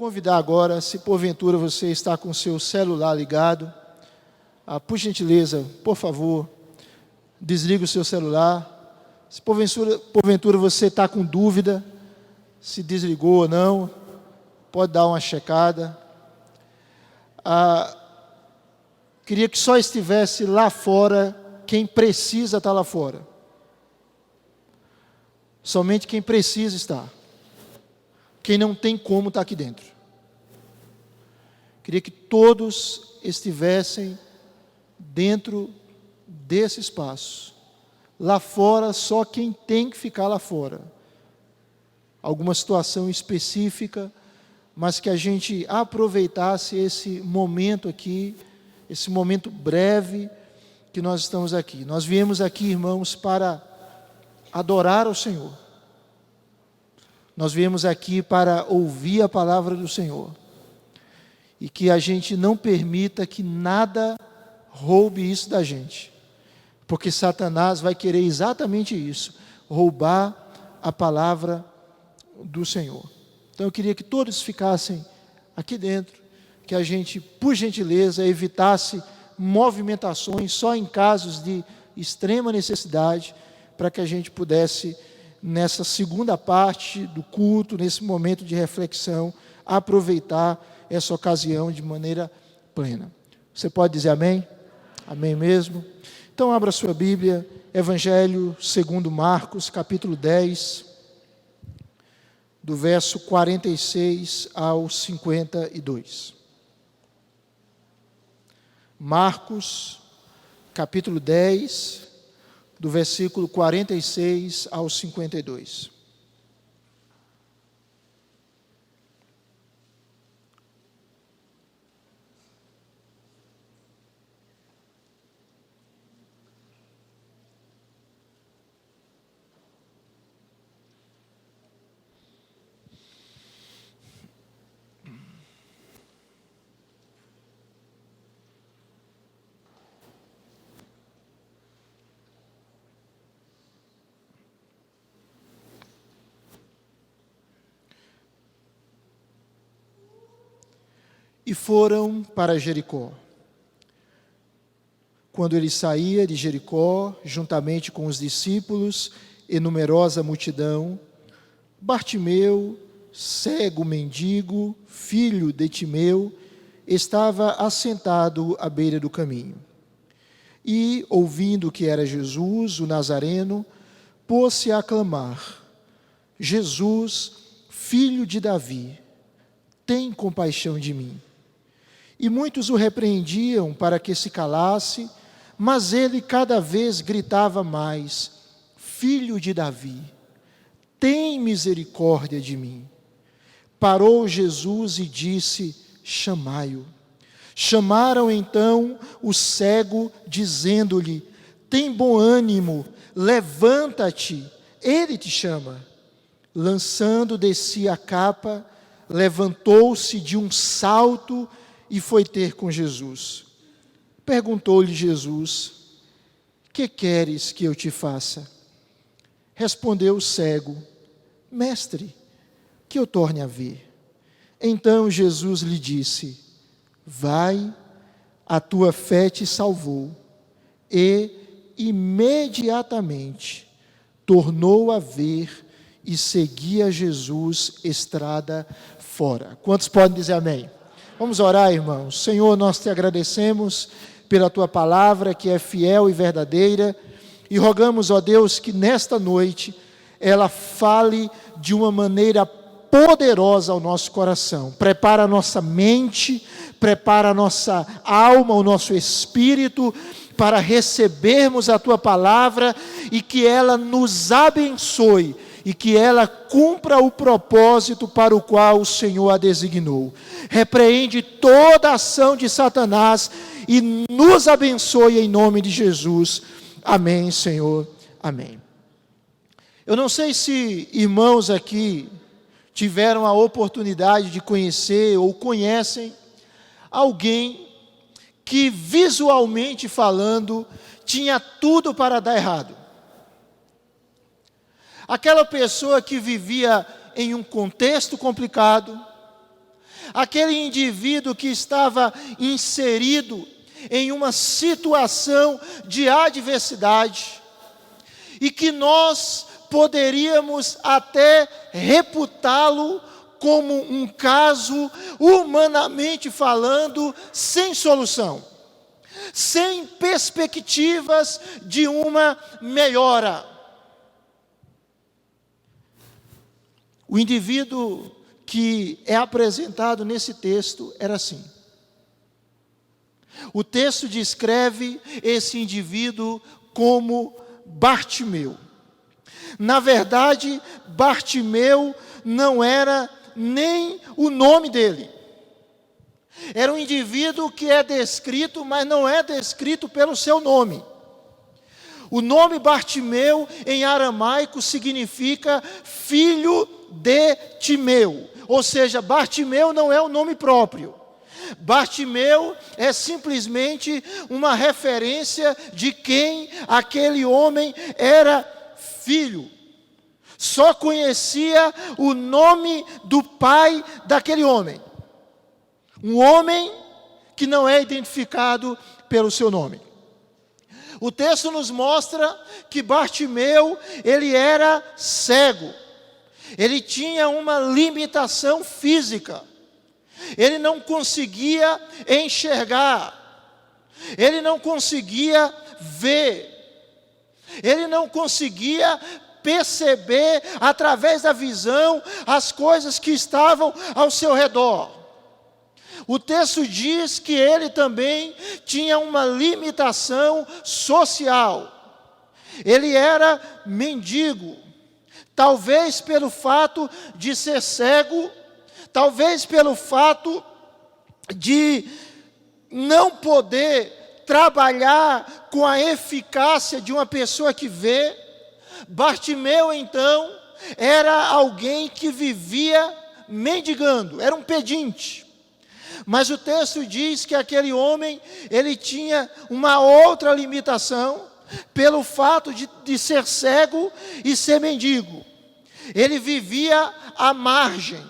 convidar agora, se porventura você está com o seu celular ligado, por gentileza, por favor, desligue o seu celular. Se porventura você está com dúvida, se desligou ou não, pode dar uma checada. Queria que só estivesse lá fora quem precisa estar lá fora. Somente quem precisa estar. Quem não tem como estar aqui dentro. Queria que todos estivessem dentro desse espaço. Lá fora, só quem tem que ficar lá fora. Alguma situação específica, mas que a gente aproveitasse esse momento aqui, esse momento breve que nós estamos aqui. Nós viemos aqui, irmãos, para adorar ao Senhor. Nós viemos aqui para ouvir a palavra do Senhor. E que a gente não permita que nada roube isso da gente. Porque Satanás vai querer exatamente isso, roubar a palavra do Senhor. Então eu queria que todos ficassem aqui dentro, que a gente, por gentileza, evitasse movimentações só em casos de extrema necessidade, para que a gente pudesse, nessa segunda parte do culto, nesse momento de reflexão, aproveitar essa ocasião de maneira plena. Você pode dizer amém? Amém mesmo? Então abra sua Bíblia, Evangelho segundo Marcos, capítulo 10, do verso 46 ao 52. Marcos, capítulo 10, do versículo 46 ao 52. E foram para Jericó. Quando ele saía de Jericó, juntamente com os discípulos e numerosa multidão, Bartimeu, cego mendigo, filho de Timeu, estava assentado à beira do caminho. E, ouvindo que era Jesus, o Nazareno, pôs-se a clamar: Jesus, filho de Davi, tem compaixão de mim. E muitos o repreendiam para que se calasse, mas ele cada vez gritava mais: Filho de Davi, tem misericórdia de mim. Parou Jesus e disse: chamai-o. Chamaram então o cego, dizendo-lhe: tem bom ânimo, levanta-te, ele te chama. Lançando de si a capa, levantou-se de um salto e foi ter com Jesus. Perguntou-lhe Jesus: que queres que eu te faça? Respondeu o cego: Mestre, que eu torne a ver. Então Jesus lhe disse: vai, a tua fé te salvou. E imediatamente tornou a ver e seguia Jesus estrada fora. Quantos podem dizer amém? Vamos orar, irmãos. Senhor, nós te agradecemos pela tua palavra, que é fiel e verdadeira, e rogamos, ó Deus, que nesta noite ela fale de uma maneira poderosa ao nosso coração. Prepara a nossa mente, prepara a nossa alma, o nosso espírito, para recebermos a tua palavra e que ela nos abençoe e que ela cumpra o propósito para o qual o Senhor a designou. Repreende toda a ação de Satanás e nos abençoe em nome de Jesus. Amém, Senhor. Amém. Eu não sei se irmãos aqui tiveram a oportunidade de conhecer ou conhecem alguém que visualmente falando tinha tudo para dar errado. Aquela pessoa que vivia em um contexto complicado, aquele indivíduo que estava inserido em uma situação de adversidade, e que nós poderíamos até reputá-lo como um caso, humanamente falando, sem solução, sem perspectivas de uma melhora. O indivíduo que é apresentado nesse texto era assim. O texto descreve esse indivíduo como Bartimeu. Na verdade, Bartimeu não era nem o nome dele. Era um indivíduo que é descrito, mas não é descrito pelo seu nome. O nome Bartimeu em aramaico significa filho de Timeu, ou seja, Bartimeu não é o nome próprio. Bartimeu é simplesmente uma referência de quem aquele homem era filho. Só conhecia o nome do pai daquele homem. Um homem que não é identificado pelo seu nome. O texto nos mostra que Bartimeu, ele era cego. Ele tinha uma limitação física. Ele não conseguia enxergar. Ele não conseguia ver. Ele não conseguia perceber através da visão as coisas que estavam ao seu redor. O texto diz que ele também tinha uma limitação social. Ele era mendigo, talvez pelo fato de ser cego, talvez pelo fato de não poder trabalhar com a eficácia de uma pessoa que vê. Bartimeu, então, era alguém que vivia mendigando, era um pedinte. Mas o texto diz que aquele homem, ele tinha uma outra limitação, pelo fato de ser cego e ser mendigo. Ele vivia à margem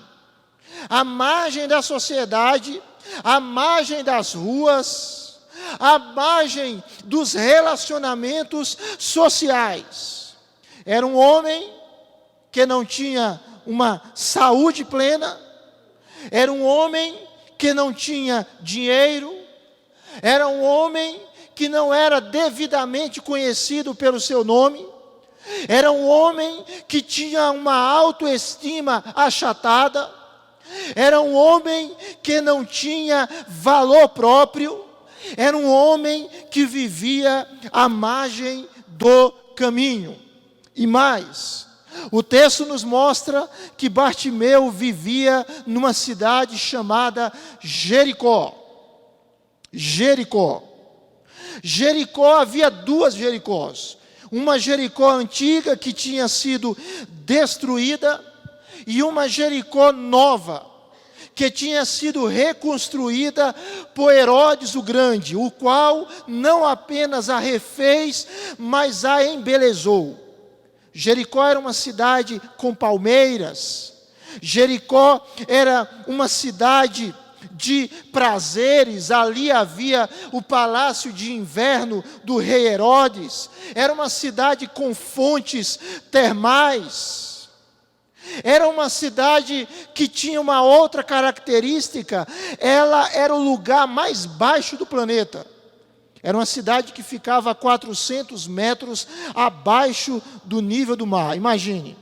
da sociedade, à margem das ruas, à margem dos relacionamentos sociais. Era um homem que não tinha uma saúde plena, era um homem que não tinha dinheiro, era um homem que não era devidamente conhecido pelo seu nome, era um homem que tinha uma autoestima achatada, era um homem que não tinha valor próprio, era um homem que vivia à margem do caminho. E mais, o texto nos mostra que Bartimeu vivia numa cidade chamada Jericó. Jericó, havia duas Jericós. Uma Jericó antiga que tinha sido destruída e uma Jericó nova, que tinha sido reconstruída por Herodes o Grande, o qual não apenas a refez, mas a embelezou. Jericó era uma cidade com palmeiras. Jericó era uma cidade de prazeres. Ali havia o palácio de inverno do rei Herodes. Era uma cidade com fontes termais. Era uma cidade que tinha uma outra característica. Ela era o lugar mais baixo do planeta. Era uma cidade que ficava a 400 metros abaixo do nível do mar. Imagine,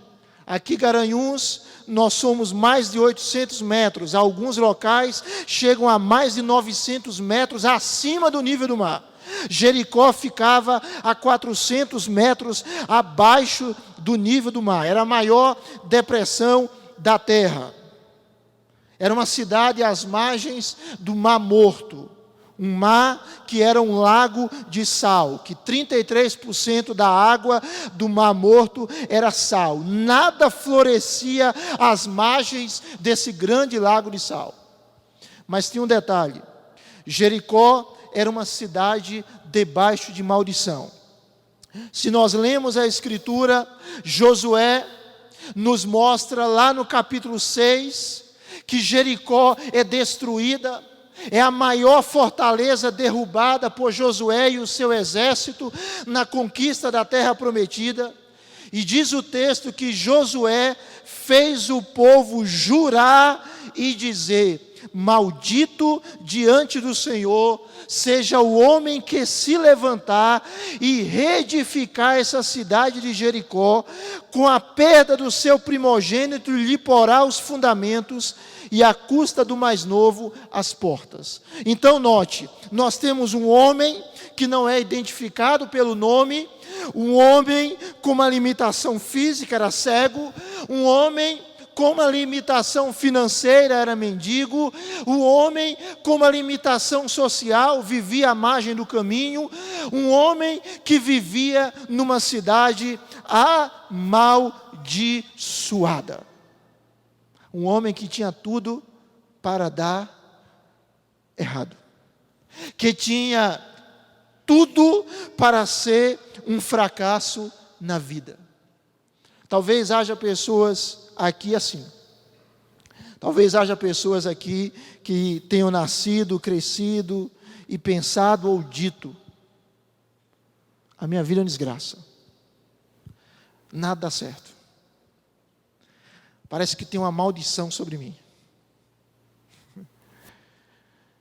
aqui Garanhuns, nós somos mais de 800 metros. Alguns locais chegam a mais de 900 metros acima do nível do mar. Jericó ficava a 400 metros abaixo do nível do mar. Era a maior depressão da terra. Era uma cidade às margens do Mar Morto. Um mar que era um lago de sal, que 33% da água do Mar Morto era sal. Nada florescia às margens desse grande lago de sal. Mas tinha um detalhe: Jericó era uma cidade debaixo de maldição. Se nós lemos a Escritura, Josué nos mostra lá no capítulo 6, que Jericó é destruída, é a maior fortaleza derrubada por Josué e o seu exército na conquista da terra prometida. E diz o texto que Josué fez o povo jurar e dizer: maldito diante do Senhor seja o homem que se levantar e reedificar essa cidade de Jericó, com a perda do seu primogênito lhe porá os fundamentos, e à custa do mais novo as portas. Então note, nós temos um homem que não é identificado pelo nome, um homem com uma limitação física, era cego, um homem com uma limitação financeira, era mendigo, um homem com uma limitação social, vivia à margem do caminho, um homem que vivia numa cidade amaldiçoada. Um homem que tinha tudo para dar errado, que tinha tudo para ser um fracasso na vida. Talvez haja pessoas aqui assim. Talvez haja pessoas aqui que tenham nascido, crescido e pensado ou dito: a minha vida é uma desgraça, nada dá certo, parece que tem uma maldição sobre mim.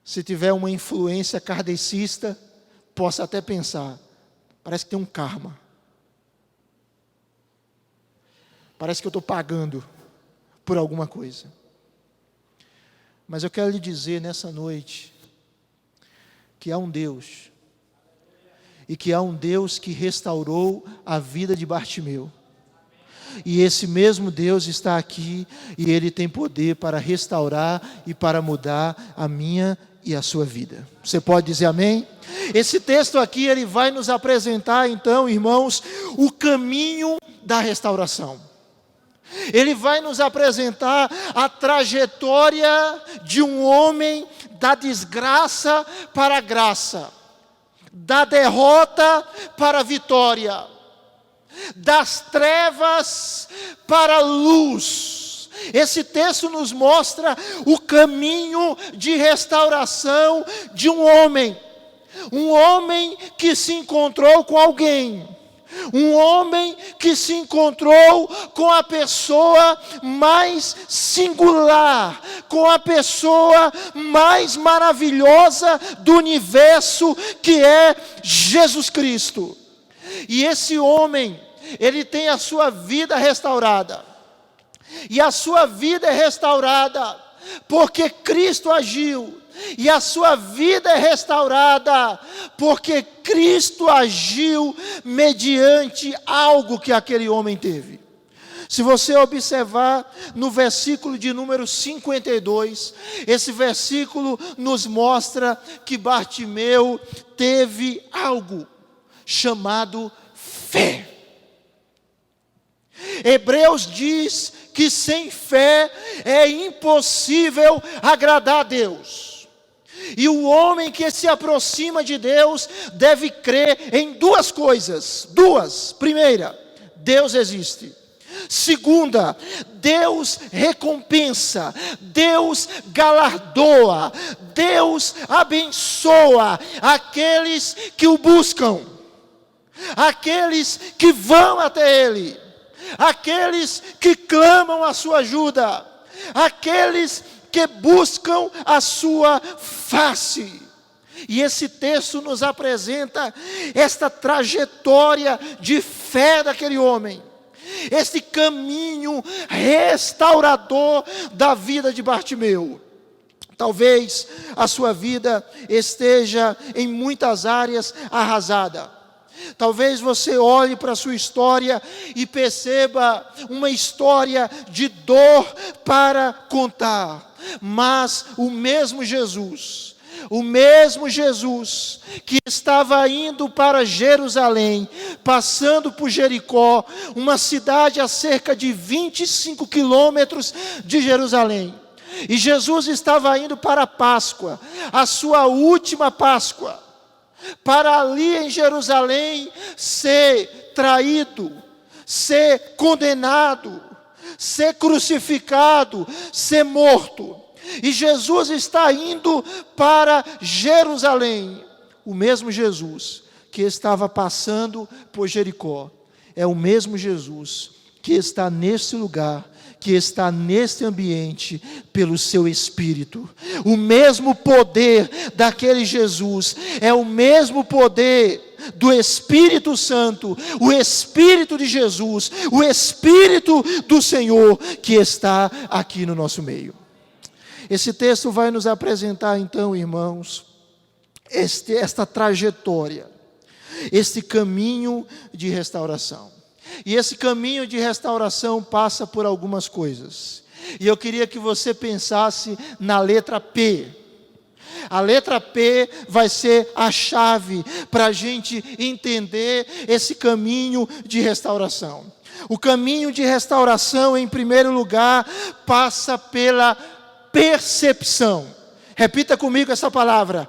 Se tiver uma influência kardecista, possa até pensar: parece que tem um karma, parece que eu estou pagando por alguma coisa. Mas eu quero lhe dizer nessa noite que há um Deus, e que há um Deus que restaurou a vida de Bartimeu. E esse mesmo Deus está aqui, e Ele tem poder para restaurar e para mudar a minha e a sua vida. Você pode dizer amém? Esse texto aqui, ele vai nos apresentar então, irmãos, o caminho da restauração. Ele vai nos apresentar a trajetória de um homem da desgraça para a graça, da derrota para a vitória, das trevas para a luz. Esse texto nos mostra o caminho de restauração de um homem que se encontrou com alguém, um homem que se encontrou com a pessoa mais singular, com a pessoa mais maravilhosa do universo, que é Jesus Cristo. E esse homem, ele tem a sua vida restaurada. E a sua vida é restaurada porque Cristo agiu. E a sua vida é restaurada porque Cristo agiu mediante algo que aquele homem teve. Se você observar no versículo de número 52, esse versículo nos mostra que Bartimeu teve algo chamado fé. Hebreus diz que sem fé é impossível agradar a Deus. E o homem que se aproxima de Deus deve crer em duas coisas. Primeira, Deus existe. Segunda, Deus recompensa, Deus galardoa, Deus abençoa aqueles que o buscam, aqueles que vão até Ele, aqueles que clamam a sua ajuda, aqueles que buscam a sua face. E esse texto nos apresenta esta trajetória de fé daquele homem, este caminho restaurador da vida de Bartimeu. Talvez a sua vida esteja em muitas áreas arrasada. Talvez você olhe para a sua história e perceba uma história de dor para contar. Mas o mesmo Jesus que estava indo para Jerusalém, passando por Jericó, uma cidade a cerca de 25 quilômetros de Jerusalém. E Jesus estava indo para a Páscoa, a sua última Páscoa, para ali em Jerusalém ser traído, ser condenado, ser crucificado, ser morto. E Jesus está indo para Jerusalém. O mesmo Jesus que estava passando por Jericó é o mesmo Jesus que está nesse lugar, que está neste ambiente pelo seu Espírito. O mesmo poder daquele Jesus é o mesmo poder do Espírito Santo, o Espírito de Jesus, o Espírito do Senhor que está aqui no nosso meio. Esse texto vai nos apresentar então, irmãos, esta trajetória, este caminho de restauração. E esse caminho de restauração passa por algumas coisas. E eu queria que você pensasse na letra P. A letra P vai ser a chave para a gente entender esse caminho de restauração. O caminho de restauração, em primeiro lugar, passa pela percepção. Repita comigo essa palavra: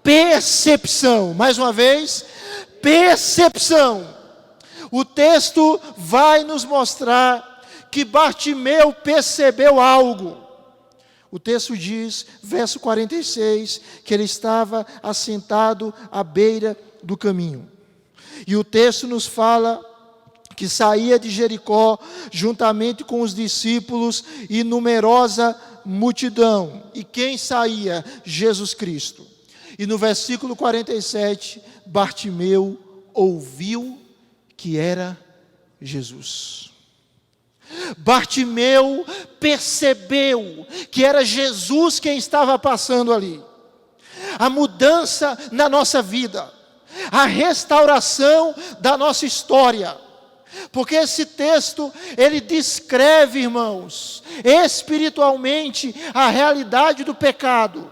percepção. Mais uma vez, percepção. O texto vai nos mostrar que Bartimeu percebeu algo. O texto diz, verso 46, que ele estava assentado à beira do caminho. E o texto nos fala que saía de Jericó, juntamente com os discípulos e numerosa multidão. E quem saía? Jesus Cristo. E no versículo 47, Bartimeu ouviu que era Jesus. Bartimeu percebeu que era Jesus quem estava passando ali. A mudança na nossa vida, a restauração da nossa história. Porque esse texto, ele descreve, irmãos, espiritualmente a realidade do pecado.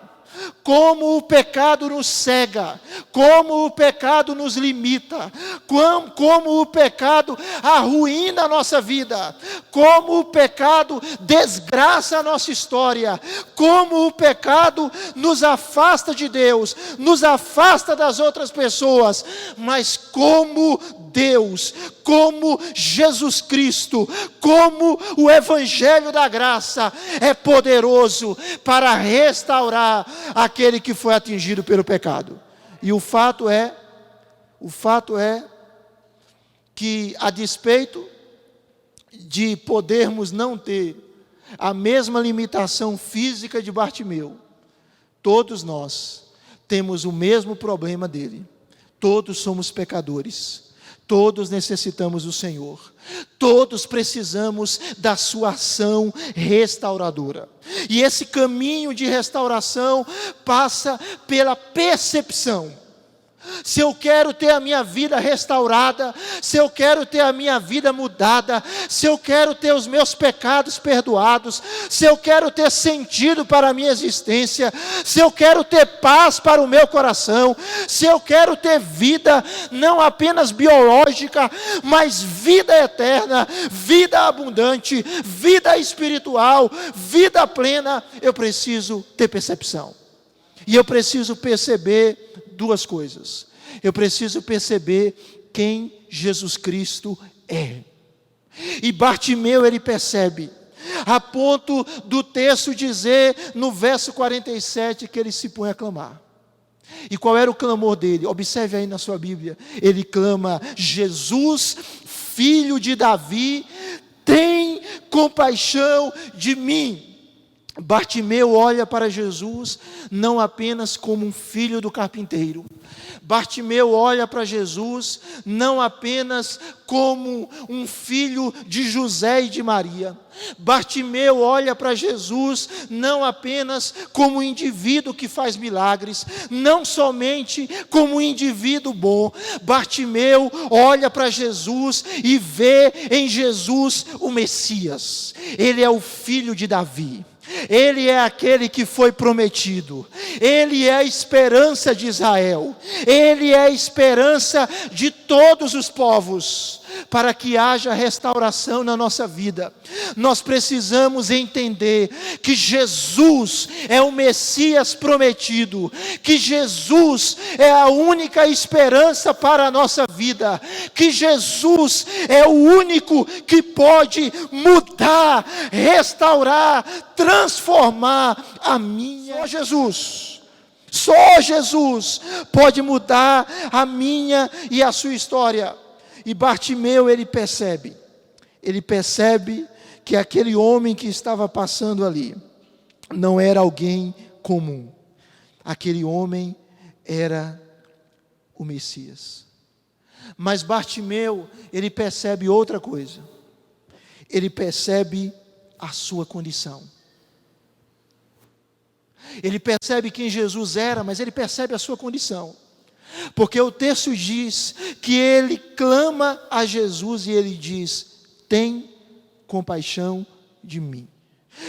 Como o pecado nos cega, como o pecado nos limita, como o pecado arruína a nossa vida, como o pecado desgraça a nossa história, como o pecado nos afasta de Deus, nos afasta das outras pessoas, mas como Deus, como Jesus Cristo, como o Evangelho da Graça é poderoso para restaurar aquele que foi atingido pelo pecado. E o fato é que, a despeito de podermos não ter a mesma limitação física de Bartimeu, todos nós temos o mesmo problema dele. Todos somos pecadores. Todos necessitamos do Senhor. Todos precisamos da sua ação restauradora. E esse caminho de restauração passa pela percepção. Se eu quero ter a minha vida restaurada, se eu quero ter a minha vida mudada, se eu quero ter os meus pecados perdoados, se eu quero ter sentido para a minha existência, se eu quero ter paz para o meu coração, se eu quero ter vida não apenas biológica, mas vida eterna, vida abundante, vida espiritual, vida plena, eu preciso ter percepção. E eu preciso perceber duas coisas. Eu preciso perceber quem Jesus Cristo é. E Bartimeu, ele percebe, a ponto do texto dizer no verso 47 que ele se põe a clamar. E qual era o clamor dele? Observe aí na sua Bíblia. Ele clama: Jesus, filho de Davi, tem compaixão de mim. Bartimeu olha para Jesus não apenas como um filho do carpinteiro. Bartimeu olha para Jesus não apenas como um filho de José e de Maria. Bartimeu olha para Jesus não apenas como um indivíduo que faz milagres, não somente como um indivíduo bom. Bartimeu olha para Jesus e vê em Jesus o Messias. Ele é o filho de Davi. Ele é aquele que foi prometido. Ele é a esperança de Israel. Ele é a esperança de todos os povos. para que haja restauração na nossa vida, nós precisamos entender que Jesus é o Messias prometido, que Jesus é a única esperança para a nossa vida, que Jesus é o único que pode mudar, restaurar, transformar a minha. Só Jesus pode mudar a minha e a sua história. E Bartimeu, ele percebe que aquele homem que estava passando ali não era alguém comum. Aquele homem era o Messias. Mas Bartimeu, ele percebe outra coisa. Ele percebe a sua condição. Ele percebe quem Jesus era, mas ele percebe a sua condição. Porque o texto diz que ele clama a Jesus e ele diz: tem compaixão de mim.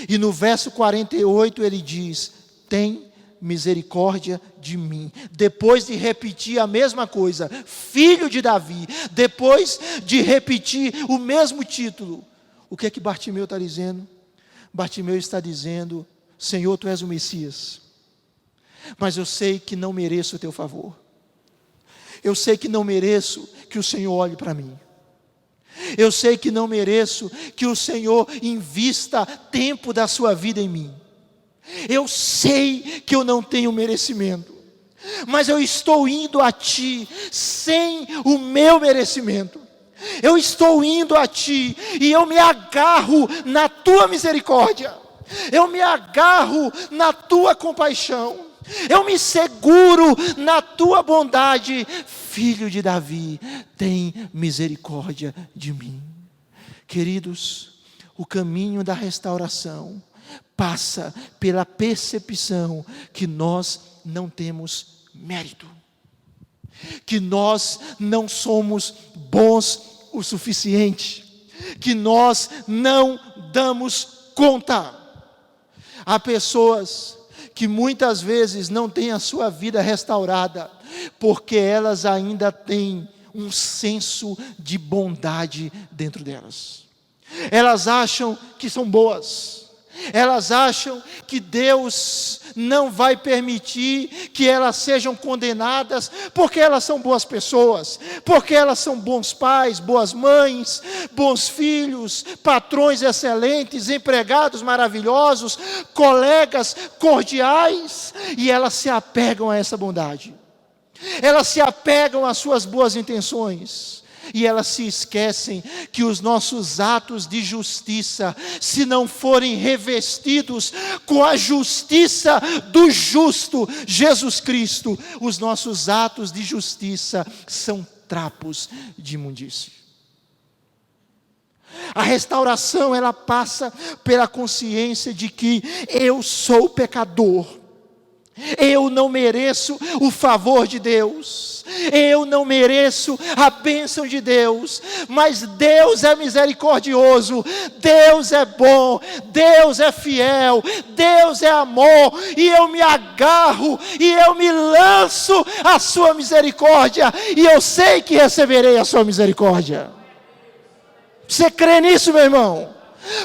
E no verso 48 ele diz: tem misericórdia de mim. Depois de repetir a mesma coisa, filho de Davi, depois de repetir o mesmo título, o que é que Bartimeu está dizendo? Bartimeu está dizendo: Senhor, Tu és o Messias, mas eu sei que não mereço o Teu favor. Eu sei que não mereço que o Senhor olhe para mim. Eu sei que não mereço que o Senhor invista tempo da sua vida em mim. Eu sei que eu não tenho merecimento, mas eu estou indo a Ti sem o meu merecimento. Eu estou indo a Ti e eu me agarro na Tua misericórdia. Eu me agarro na Tua compaixão. Eu me seguro na Tua bondade. Filho de Davi, tem misericórdia de mim. Queridos, o caminho da restauração passa pela percepção que nós não temos mérito, que nós não somos bons o suficiente, que nós não damos conta. Há pessoas que muitas vezes não têm a sua vida restaurada, porque elas ainda têm um senso de bondade dentro delas. Elas acham que são boas, elas acham que Deus não vai permitir que elas sejam condenadas, porque elas são boas pessoas, porque elas são bons pais, boas mães, bons filhos, patrões excelentes, empregados maravilhosos, colegas cordiais, e elas se apegam a essa bondade, elas se apegam às suas boas intenções, e elas se esquecem que os nossos atos de justiça, se não forem revestidos com a justiça do justo Jesus Cristo, os nossos atos de justiça são trapos de imundície. A restauração, ela passa pela consciência de que eu sou pecador. Eu não mereço o favor de Deus, eu não mereço a bênção de Deus, mas Deus é misericordioso, Deus é bom, Deus é fiel, Deus é amor, e eu me agarro, e eu me lanço à sua misericórdia, e eu sei que receberei a sua misericórdia. Você crê nisso, meu irmão?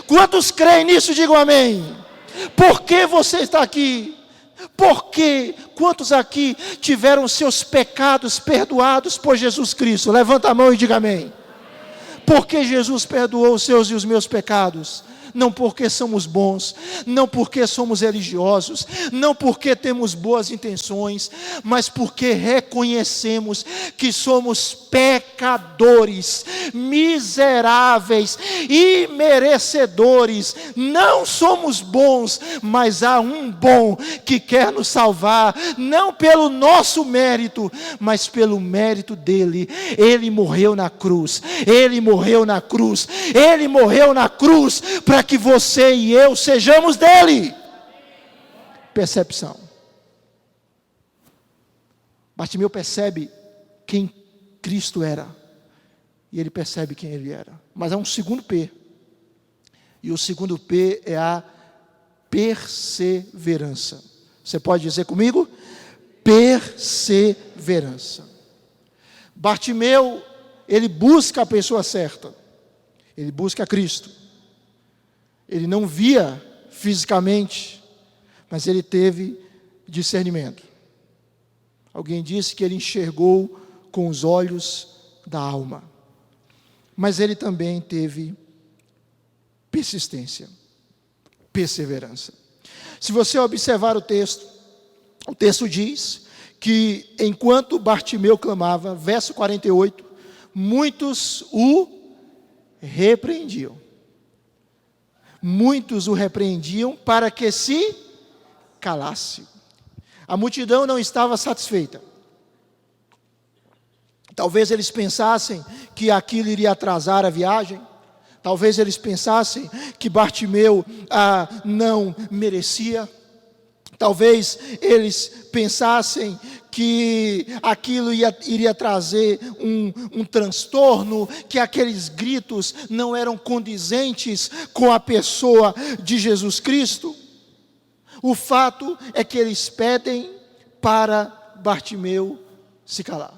Quantos creem nisso, digam amém. Por que você está aqui? Porque quantos aqui tiveram seus pecados perdoados por Jesus Cristo? Levanta a mão e diga amém. Porque Jesus perdoou os seus e os meus pecados? Não porque somos bons, não porque somos religiosos, não porque temos boas intenções, mas porque reconhecemos que somos pecadores, miseráveis, imerecedores. Não somos bons, mas há um bom que quer nos salvar, não pelo nosso mérito, mas pelo mérito dele. Ele morreu na cruz, ele morreu na cruz, ele morreu na cruz para que você e eu sejamos dele. Percepção. Bartimeu percebe quem Cristo era, e ele percebe quem ele era. Mas há um segundo P, e o segundo P é a perseverança. Você pode dizer comigo? Perseverança. Bartimeu, ele busca a pessoa certa. Ele busca Cristo. Ele não via fisicamente, mas ele teve discernimento. Alguém disse que ele enxergou com os olhos da alma. Mas ele também teve persistência, perseverança. Se você observar o texto diz que enquanto Bartimeu clamava, verso 48, muitos o repreendiam. Muitos o repreendiam para que se calasse. A multidão não estava satisfeita. Talvez eles pensassem que aquilo iria atrasar a viagem. Talvez eles pensassem que Bartimeu não merecia. Talvez eles pensassem que aquilo iria trazer um transtorno, que aqueles gritos não eram condizentes com a pessoa de Jesus Cristo. O fato é que eles pedem para Bartimeu se calar.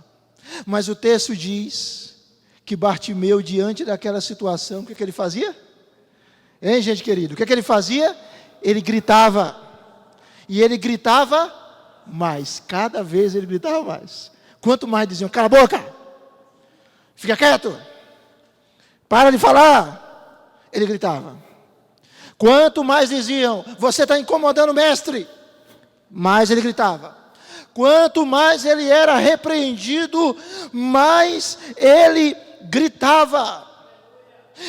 Mas o texto diz que Bartimeu, diante daquela situação, o que ele fazia? Hein, gente querida? O que ele fazia? Ele gritava. E ele gritava mais. Cada vez ele gritava mais. Quanto mais diziam, cala a boca, fica quieto, para de falar, ele gritava. Quanto mais diziam, você está incomodando o mestre, mais ele gritava. Quanto mais ele era repreendido, mais ele gritava.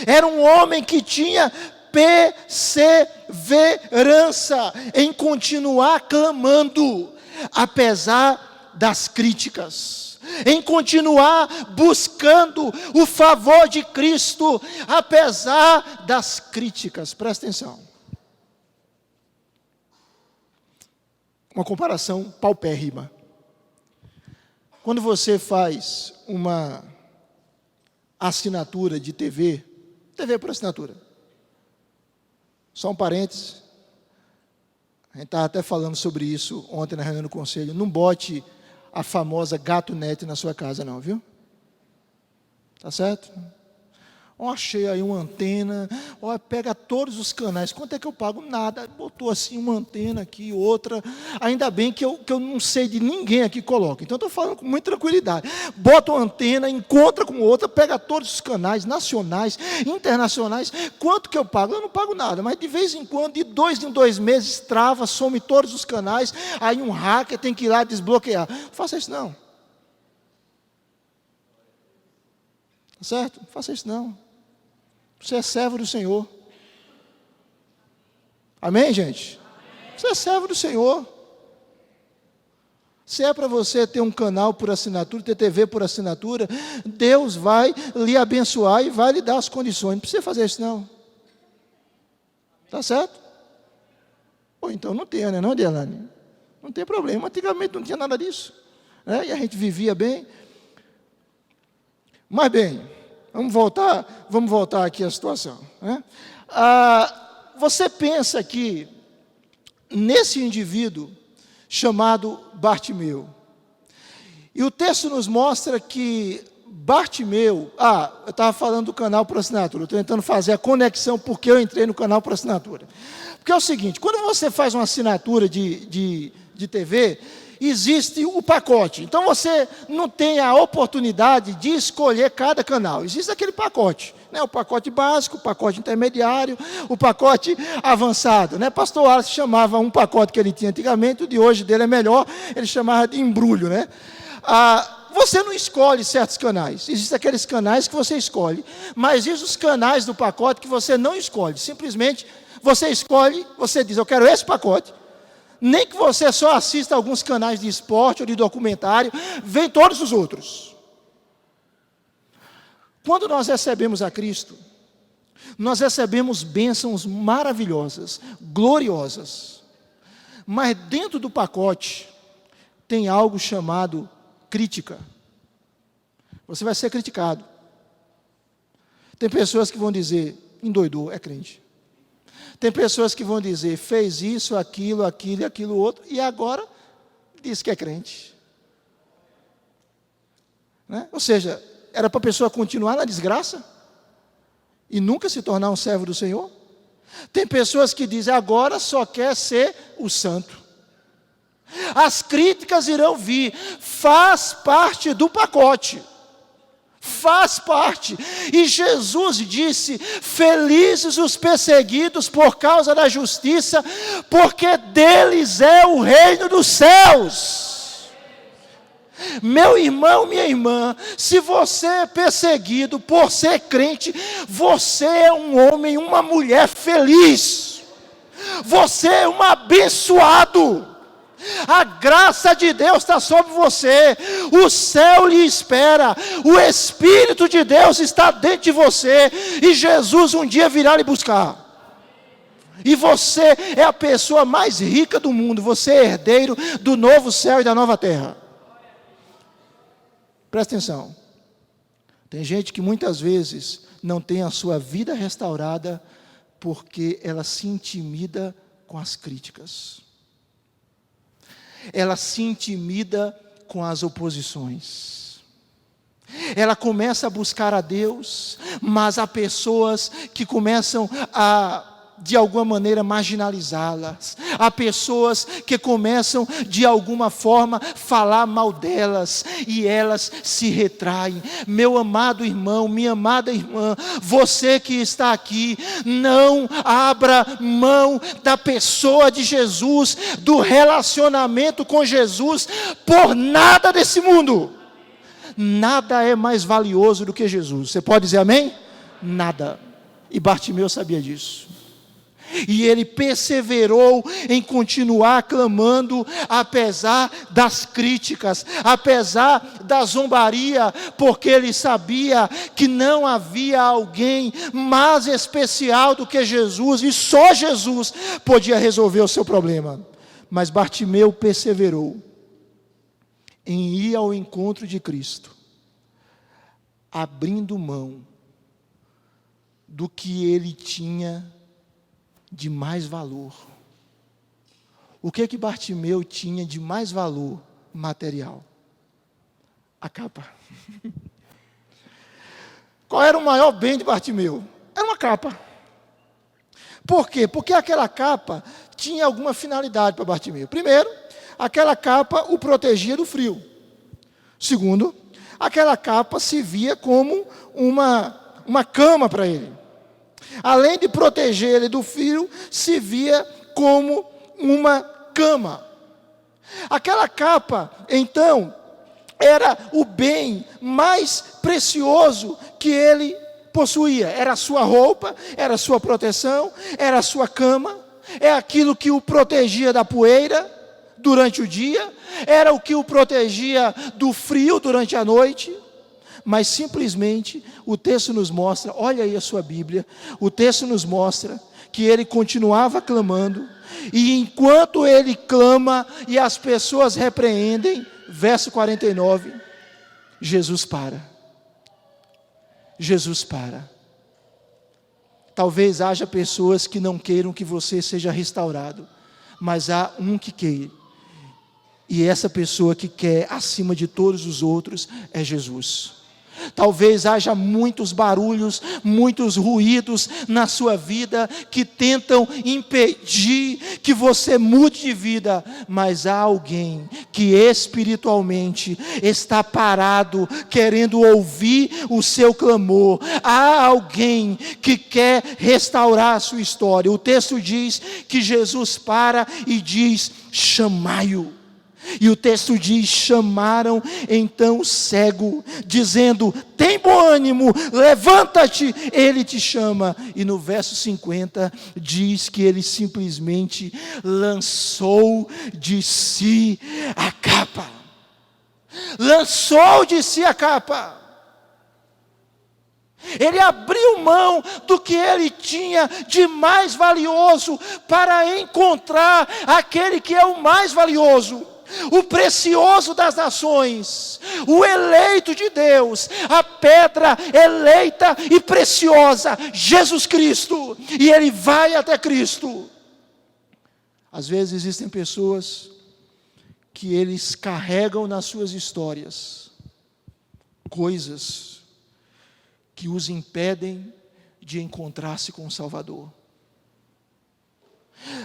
Era um homem que tinha perseverança em continuar clamando, apesar das críticas, em continuar buscando o favor de Cristo, apesar das críticas. Presta atenção. Uma comparação paupérrima. Quando você faz uma assinatura de TV por assinatura. Só um parênteses. A gente estava até falando sobre isso ontem na reunião do conselho. Não bote a famosa gato net na sua casa não, viu? Tá certo? Achei aí uma antena, pega todos os canais, quanto é que eu pago? Nada, botou assim uma antena aqui, outra, ainda bem que eu não sei de ninguém aqui coloca, então estou falando com muita tranquilidade, bota uma antena, encontra com outra, pega todos os canais, nacionais, internacionais, quanto que eu pago? Eu não pago nada, mas de vez em quando, de 2 em 2 meses, trava, some todos os canais, aí um hacker tem que ir lá desbloquear. Não faça isso não. Tá certo? Não faça isso não. Você é servo do Senhor. Amém, gente? Amém. Você é servo do Senhor. Se é para você ter um canal por assinatura, ter TV por assinatura, Deus vai lhe abençoar e vai lhe dar as condições. Não precisa fazer isso não. Tá certo? Ou então não tem, né, não, Delane? Não tem problema. Antigamente não tinha nada disso, né? E a gente vivia bem. Mas bem, vamos voltar aqui à situação, né? Você pensa que nesse indivíduo chamado Bartimeu, e o texto nos mostra que Bartimeu, eu estava falando do canal por assinatura, estou tentando fazer a conexão porque eu entrei no canal por assinatura. Porque é o seguinte, quando você faz uma assinatura de TV, existe o pacote. Então você não tem a oportunidade de escolher cada canal. Existe aquele pacote, né? O pacote básico, o pacote intermediário, o pacote avançado, né? Pastor Wallace chamava um pacote que ele tinha antigamente, o de hoje dele é melhor, ele chamava de embrulho, né? Você não escolhe certos canais. Existem aqueles canais que você escolhe, mas existem os canais do pacote que você não escolhe. Simplesmente você escolhe, você diz, eu quero esse pacote. Nem que você só assista alguns canais de esporte ou de documentário, vem todos os outros. Quando nós recebemos a Cristo, nós recebemos bênçãos maravilhosas, gloriosas. Mas dentro do pacote tem algo chamado crítica. Você vai ser criticado. Tem pessoas que vão dizer, endoidou, é crente. Tem pessoas que vão dizer, fez isso, aquilo e aquilo outro, e agora diz que é crente. Né? Ou seja, Era para a pessoa continuar na desgraça e nunca se tornar um servo do Senhor? Tem pessoas que dizem, agora só quer ser o santo. As críticas irão vir, faz parte do pacote. Faz parte. E Jesus disse, felizes os perseguidos por causa da justiça, porque deles é o reino dos céus. Meu irmão, minha irmã, se você é perseguido por ser crente, você é um homem, uma mulher feliz. Você é um abençoado. A graça de Deus está sobre você, o céu lhe espera, o Espírito de Deus está dentro de você, e Jesus um dia virá lhe buscar. E você é a pessoa mais rica do mundo, você é herdeiro do novo céu e da nova terra. Presta atenção, tem gente que muitas vezes não tem a sua vida restaurada, porque ela se intimida com as críticas. Ela se intimida com as oposições. Ela começa a buscar a Deus, mas há pessoas que começam a, de alguma maneira, marginalizá-las. Há pessoas que começam, de alguma forma, falar mal delas, e elas se retraem. Meu amado irmão, minha amada irmã, você que está aqui, não abra mão da pessoa de Jesus, do relacionamento com Jesus, por nada desse mundo. Nada é mais valioso do que Jesus. Você pode dizer amém? Nada. E Bartimeu sabia disso. E ele perseverou em continuar clamando, apesar das críticas, apesar da zombaria, porque ele sabia que não havia alguém mais especial do que Jesus, e só Jesus podia resolver o seu problema. Mas Bartimeu perseverou em ir ao encontro de Cristo, abrindo mão do que ele tinha de mais valor. O que Bartimeu tinha de mais valor material? A capa. Qual era o maior bem de Bartimeu? Era uma capa. Por quê? Porque aquela capa tinha alguma finalidade para Bartimeu. Primeiro, aquela capa o protegia do frio. Segundo, aquela capa servia como uma cama para ele. Além de proteger ele do frio, se via como uma cama. Aquela capa, então, era o bem mais precioso que ele possuía. Era a sua roupa, era a sua proteção, era a sua cama, é aquilo que o protegia da poeira durante o dia, era o que o protegia do frio durante a noite. Mas simplesmente o texto nos mostra, olha aí a sua Bíblia, o texto nos mostra que ele continuava clamando, e enquanto ele clama e as pessoas repreendem, verso 49, Jesus para. Jesus para. Talvez haja pessoas que não queiram que você seja restaurado, mas há um que quer, e essa pessoa que quer acima de todos os outros é Jesus. Talvez haja muitos barulhos, muitos ruídos na sua vida que tentam impedir que você mude de vida, mas há alguém que espiritualmente está parado, querendo ouvir o seu clamor. Há alguém que quer restaurar a sua história. O texto diz que Jesus para e diz: chamai-o. E o texto diz: chamaram então o cego, dizendo: tem bom ânimo, levanta-te, ele te chama. E no verso 50 diz que ele simplesmente lançou de si a capa. Lançou de si a capa. Ele abriu mão do que ele tinha de mais valioso para encontrar aquele que é o mais valioso, o precioso das nações, o eleito de Deus, a pedra eleita e preciosa, Jesus Cristo. E ele vai até Cristo. Às vezes existem pessoas que eles carregam nas suas histórias coisas que os impedem de encontrar-se com o Salvador.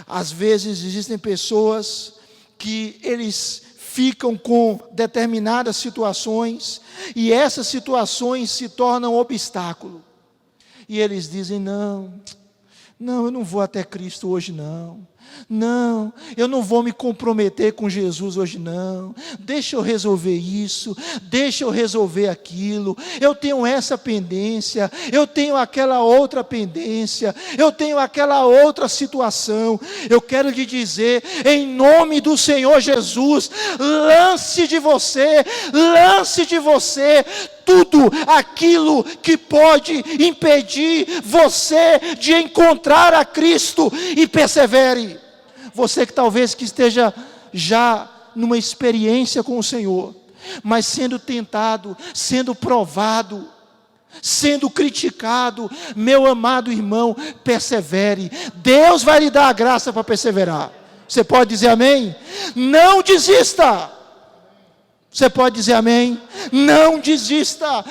Às vezes existem pessoas que eles ficam com determinadas situações, e essas situações se tornam obstáculo. E eles dizem: não, eu não vou até Cristo hoje não. Não, eu não vou me comprometer com Jesus hoje não. Deixa eu resolver isso, deixa eu resolver aquilo. Eu tenho essa pendência, eu tenho aquela outra pendência, eu tenho aquela outra situação. Eu quero lhe dizer, em nome do Senhor Jesus, lance de você tudo aquilo que pode impedir você de encontrar a Cristo, e persevere. Você que talvez que esteja já numa experiência com o Senhor, mas sendo tentado, sendo provado, sendo criticado, meu amado irmão, persevere. Deus vai lhe dar a graça para perseverar. Você pode dizer amém? Não desista. Você pode dizer amém? Não desista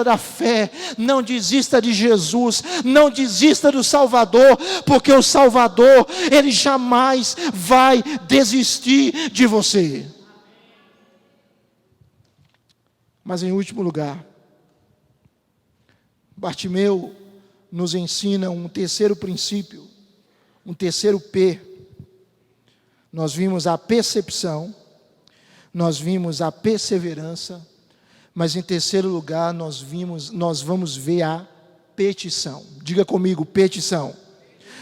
da fé, não desista de Jesus, não desista do Salvador, porque o Salvador, Ele jamais vai desistir de você. Mas em último lugar, Bartimeu nos ensina um terceiro princípio, um terceiro P. Nós vimos a percepção, nós vimos a perseverança, mas em terceiro lugar nós vamos ver a petição. Diga comigo, petição.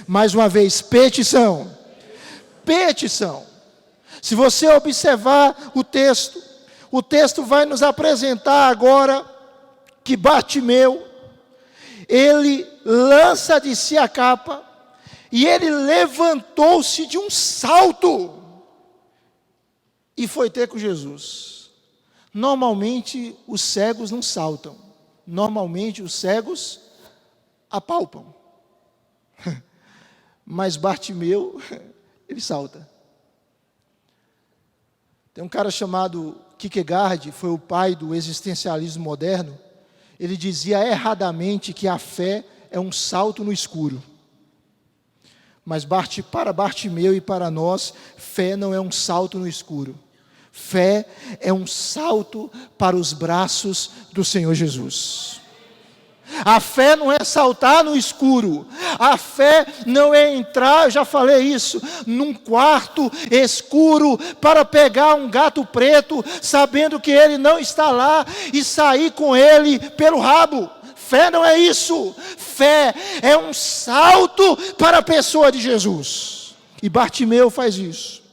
Mais uma vez, petição. Petição. Se você observar o texto vai nos apresentar agora que Bartimeu, ele lança de si a capa, e ele levantou-se de um salto, e foi ter com Jesus. Normalmente os cegos não saltam. Normalmente os cegos apalpam. Mas Bartimeu, ele salta. Tem um cara chamado Kierkegaard, foi o pai do existencialismo moderno. Ele dizia erradamente que a fé é um salto no escuro. Mas para Bartimeu e para nós, fé não é um salto no escuro. Fé é um salto para os braços do Senhor Jesus. A fé não é saltar no escuro. A fé não é entrar, eu já falei isso, num quarto escuro para pegar um gato preto, sabendo que ele não está lá, e sair com ele pelo rabo. Fé não é isso. Fé é um salto para a pessoa de Jesus. E Bartimeu faz isso.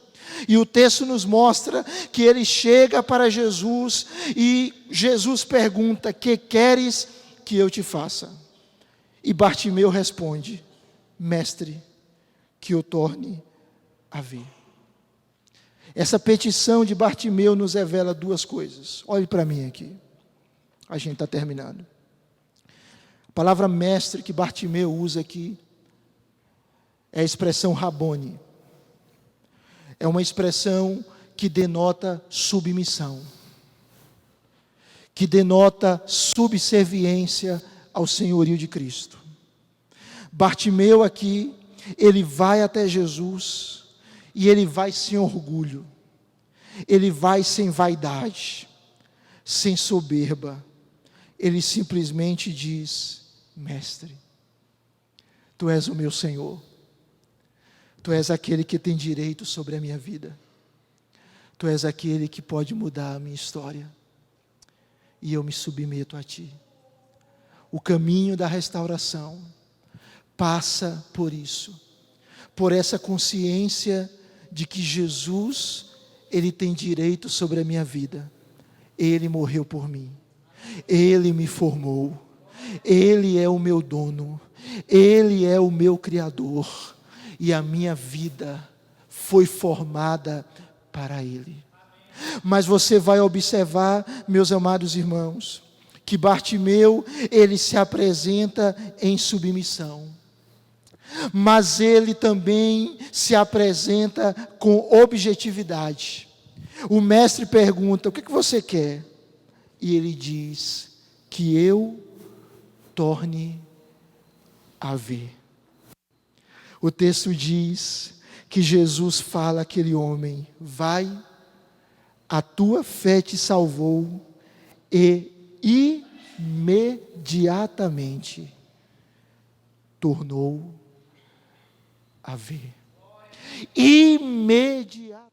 E o texto nos mostra que ele chega para Jesus, e Jesus pergunta: que queres que eu te faça? E Bartimeu responde: mestre, que eu torne a ver. Essa petição de Bartimeu nos revela duas coisas. Olhe para mim aqui, a gente está terminando. A palavra mestre que Bartimeu usa aqui é a expressão Rabone. É uma expressão que denota submissão, que denota subserviência ao senhorio de Cristo. Bartimeu aqui, ele vai até Jesus, e ele vai sem orgulho, ele vai sem vaidade, sem soberba. Ele simplesmente diz: mestre, tu és o meu Senhor, tu és aquele que tem direito sobre a minha vida, tu és aquele que pode mudar a minha história, e eu me submeto a ti. O caminho da restauração passa por isso, por essa consciência de que Jesus, Ele tem direito sobre a minha vida. Ele morreu por mim, Ele me formou, Ele é o meu dono, Ele é o meu Criador, e a minha vida foi formada para Ele. Mas você vai observar, meus amados irmãos, que Bartimeu, ele se apresenta em submissão, mas ele também se apresenta com objetividade. O mestre pergunta: o que você quer? E ele diz: que eu torne a ver. O texto diz que Jesus fala àquele homem: vai, a tua fé te salvou, e imediatamente tornou a ver. Imediatamente.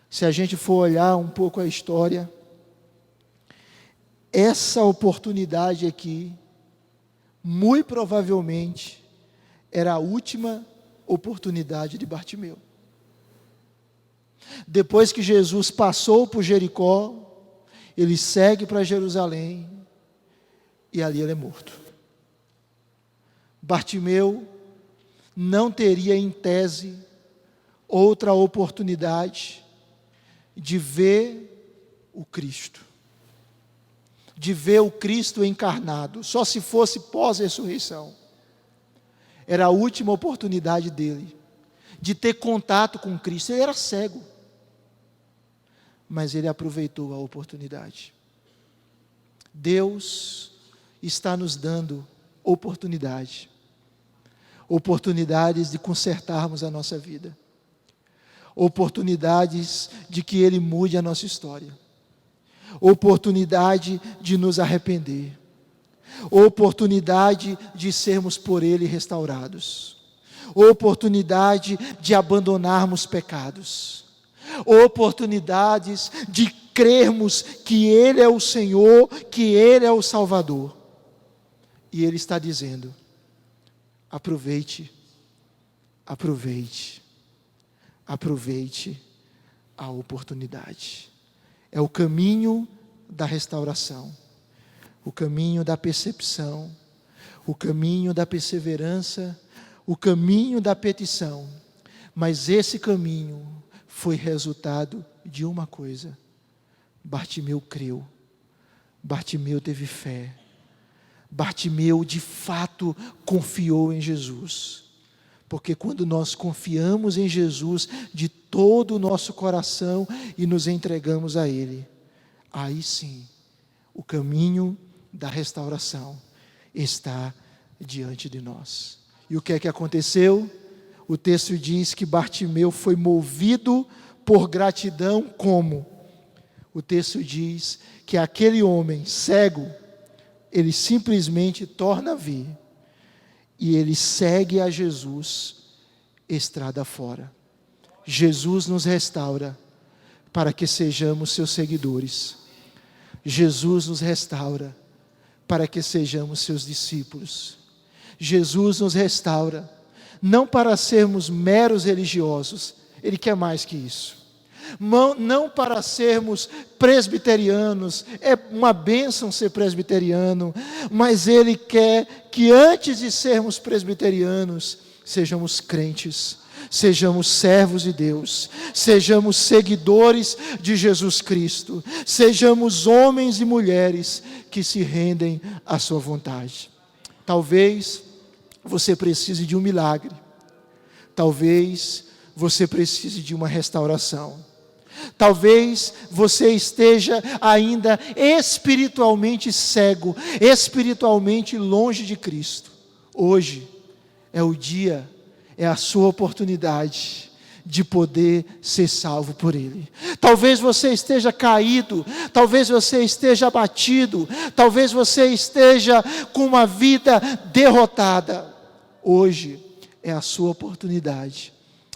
Se a gente for olhar um pouco a história, essa oportunidade aqui, muito provavelmente, era a última oportunidade de Bartimeu. Depois que Jesus passou por Jericó, ele segue para Jerusalém, e ali ele é morto. Bartimeu não teria, em tese, outra oportunidade de ver o Cristo, de ver o Cristo encarnado, só se fosse pós-ressurreição. Era a última oportunidade dele, de ter contato com Cristo. Ele era cego, mas ele aproveitou a oportunidade. Deus está nos dando oportunidades de consertarmos a nossa vida, oportunidades de que Ele mude a nossa história, oportunidade de nos arrepender, oportunidade de sermos por Ele restaurados, oportunidade de abandonarmos pecados, oportunidades de crermos que Ele é o Senhor, que Ele é o Salvador. E Ele está dizendo: aproveite a oportunidade. É o caminho da restauração, o caminho da percepção, o caminho da perseverança, o caminho da petição. Mas esse caminho foi resultado de uma coisa: Bartimeu creu, Bartimeu teve fé, Bartimeu de fato confiou em Jesus. Porque quando nós confiamos em Jesus de todo o nosso coração e nos entregamos a Ele, aí sim, o caminho da restauração está diante de nós. E o que é que aconteceu? O texto diz que Bartimeu foi movido por gratidão como? O texto diz que aquele homem cego, ele simplesmente torna a ver, e ele segue a Jesus estrada fora. Jesus nos restaura para que sejamos seus seguidores. Jesus nos restaura para que sejamos seus discípulos. Jesus nos restaura não para sermos meros religiosos, Ele quer mais que isso. Não para sermos presbiterianos, é uma bênção ser presbiteriano, mas Ele quer que antes de sermos presbiterianos, sejamos crentes, sejamos servos de Deus, sejamos seguidores de Jesus Cristo, sejamos homens e mulheres que se rendem à sua vontade. Talvez você precise de um milagre, talvez você precise de uma restauração. Talvez você esteja ainda espiritualmente cego, espiritualmente longe de Cristo. Hoje é o dia, é a sua oportunidade de poder ser salvo por Ele. Talvez você esteja caído, talvez você esteja abatido, talvez você esteja com uma vida derrotada. Hoje é a sua oportunidade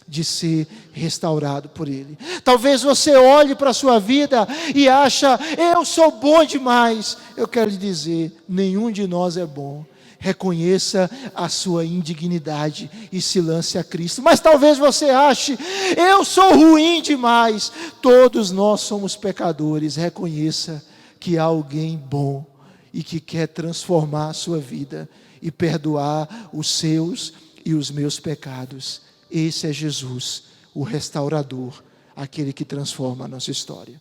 de ser restaurado por Ele. Talvez você olhe para a sua vida e acha: eu sou bom demais. Eu quero lhe dizer, nenhum de nós é bom. Reconheça a sua indignidade e se lance a Cristo. Mas talvez você ache: eu sou ruim demais. Todos nós somos pecadores. Reconheça que há alguém bom e que quer transformar a sua vida e perdoar os seus e os meus pecados. Esse é Jesus, o restaurador, aquele que transforma a nossa história.